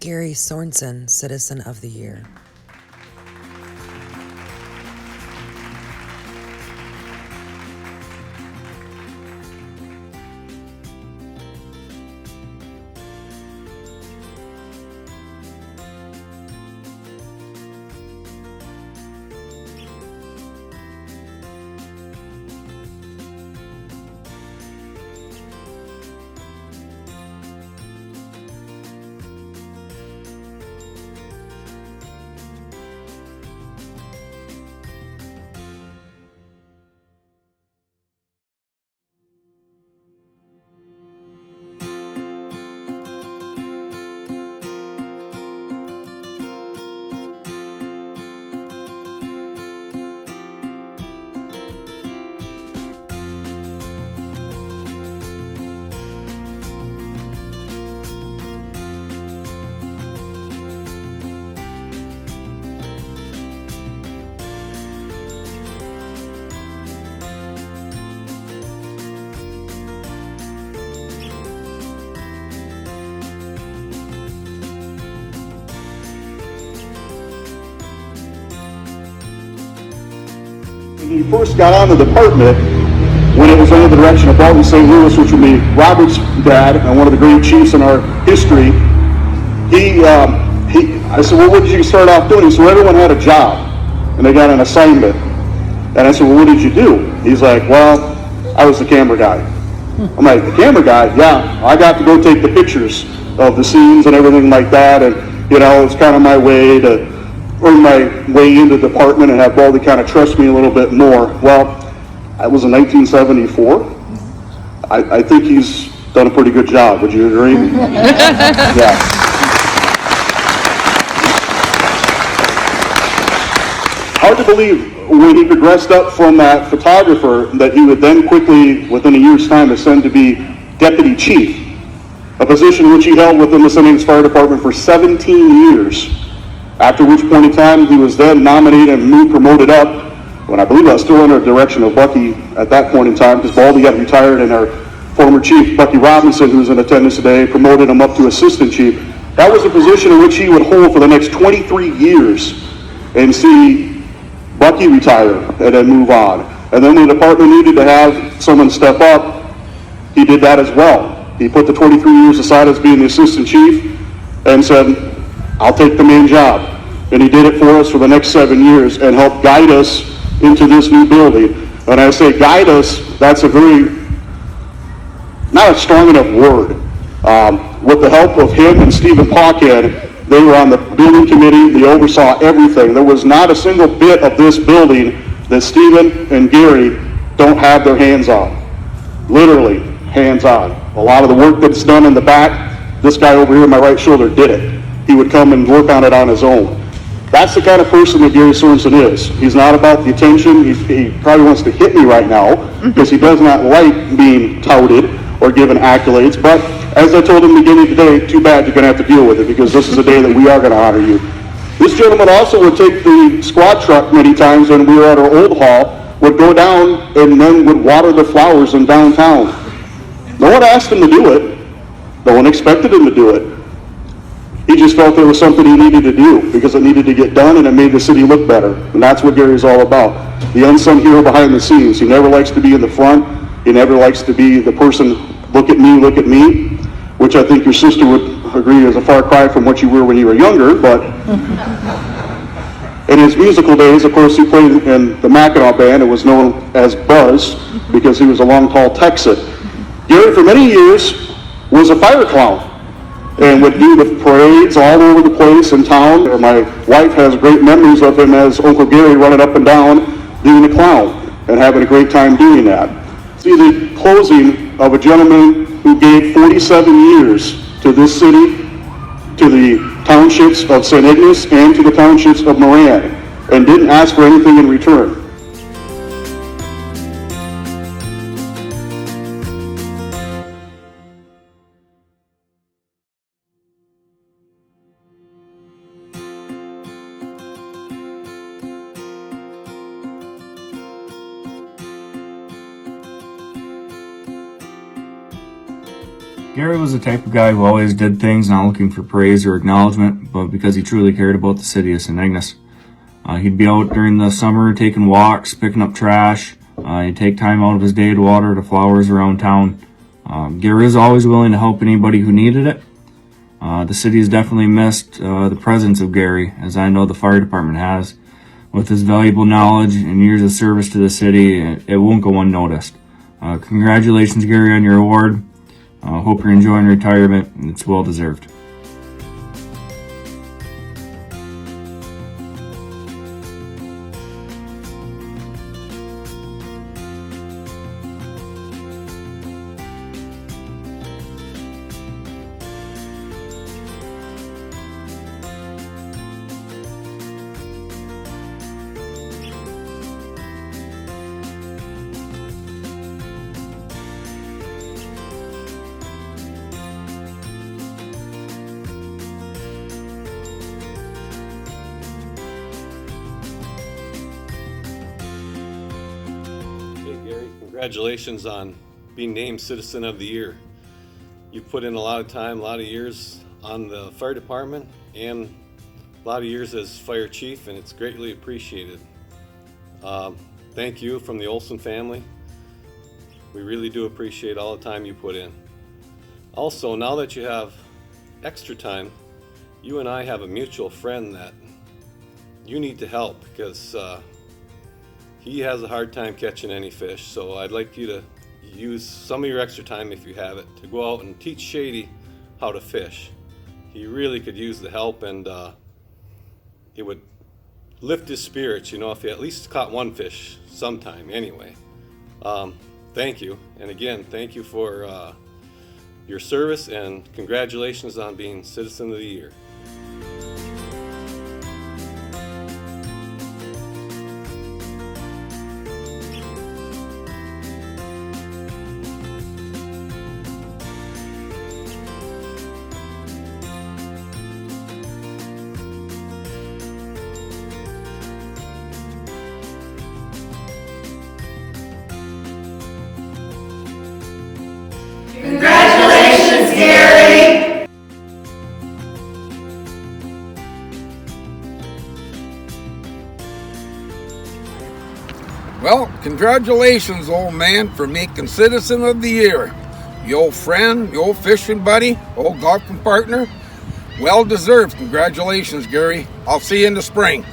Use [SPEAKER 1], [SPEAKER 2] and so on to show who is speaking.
[SPEAKER 1] Gary Sorensen, Citizen of the Year.
[SPEAKER 2] When he first got on the department, when it was under the direction of Balton St. Louis, which would be Robert's dad and one of the great chiefs in our history, I said, well, what did you start off doing? He said, well, everyone had a job, and they got an assignment. And I said, well, what did you do? He's like, well, I was the camera guy. I'm like, the camera guy? Yeah, I got to go take the pictures of the scenes and everything like that, and, you know, it's kind of my way to earn my way into the department and have Baldy kind of trust me a little bit more. Well, that was in 1974. I think he's done a pretty good job. Would you agree? Yeah. Hard to believe when he progressed up from that photographer that he would then quickly, within a year's time, ascend to be deputy chief, a position which he held within the St. Louis Fire Department for 17 years. After which point in time, he was then nominated and promoted up, when I believe I was still under the direction of Bucky at that point in time, because Baldy got retired and our former chief, Bucky Robinson, who's in attendance today, promoted him up to assistant chief. That was a position in which he would hold for the next 23 years and see Bucky retire and then move on. And then when the department needed to have someone step up, he did that as well. He put the 23 years aside as being the assistant chief and said, I'll take the main job. And he did it for us for the next 7 years and helped guide us into this new building. When I say guide us, that's a very, not a strong enough word. With the help of him and Stephen Pauckhead, they were on the building committee, they oversaw everything. There was not a single bit of this building that Stephen and Gary don't have their hands on. Literally, hands on. A lot of the work that's done in the back, this guy over here on my right shoulder did it. He would come and work on it on his own. That's the kind of person that Gary Sorensen is. He's not about the attention. He probably wants to hit me right now because he does not like being touted or given accolades. But as I told him in the beginning today, too bad you're going to have to deal with it because this is a day that we are going to honor you. This gentleman also would take the squad truck many times when we were at our old hall, would go down and then would water the flowers in downtown. No one asked him to do it. No one expected him to do it. He just felt there was something he needed to do because it needed to get done and it made the city look better. And that's what Gary's all about. The unsung hero behind the scenes. He never likes to be in the front. He never likes to be the person, look at me, which I think your sister would agree is a far cry from what you were when you were younger. But in his musical days, of course, he played in the Mackinac Band. It was known as Buzz because he was a long, tall Texan. Gary, for many years, was a fire clown and would do the parades all over the place in town. My wife has great memories of him as Uncle Gary running up and down doing the clown and having a great time doing that. See the closing of a gentleman who gave 47 years to this city, to the townships of St. Ignace and to the townships of Moran, and didn't ask for anything in return.
[SPEAKER 3] Gary was the type of guy who always did things not looking for praise or acknowledgement, but because he truly cared about the city of St. Ignace. He'd be out during the summer taking walks, picking up trash. He'd take time out of his day to water the flowers around town. Gary was always willing to help anybody who needed it. The city has definitely missed the presence of Gary, as I know the fire department has. With his valuable knowledge and years of service to the city, it won't go unnoticed. Congratulations, Gary, on your award. Hope you're enjoying retirement, and it's well deserved.
[SPEAKER 4] Gary, congratulations on being named Citizen of the Year. You've put in a lot of time, a lot of years on the fire department, and a lot of years as fire chief, and it's greatly appreciated. Thank you from the Olson family. We really do appreciate all the time you put in. Also, now that you have extra time, you and I have a mutual friend that you need to help, because he has a hard time catching any fish. So I'd like you to use some of your extra time, if you have it, to go out and teach Shady how to fish. He really could use the help, and it would lift his spirits, you know, if he at least caught one fish sometime anyway. Thank you, and again, thank you for your service, and congratulations on being Citizen of the Year.
[SPEAKER 5] Congratulations, Gary!
[SPEAKER 6] Well, congratulations, old man, for making Citizen of the Year. Your old friend, your old fishing buddy, old golfing partner. Well deserved. Congratulations, Gary. I'll see you in the spring.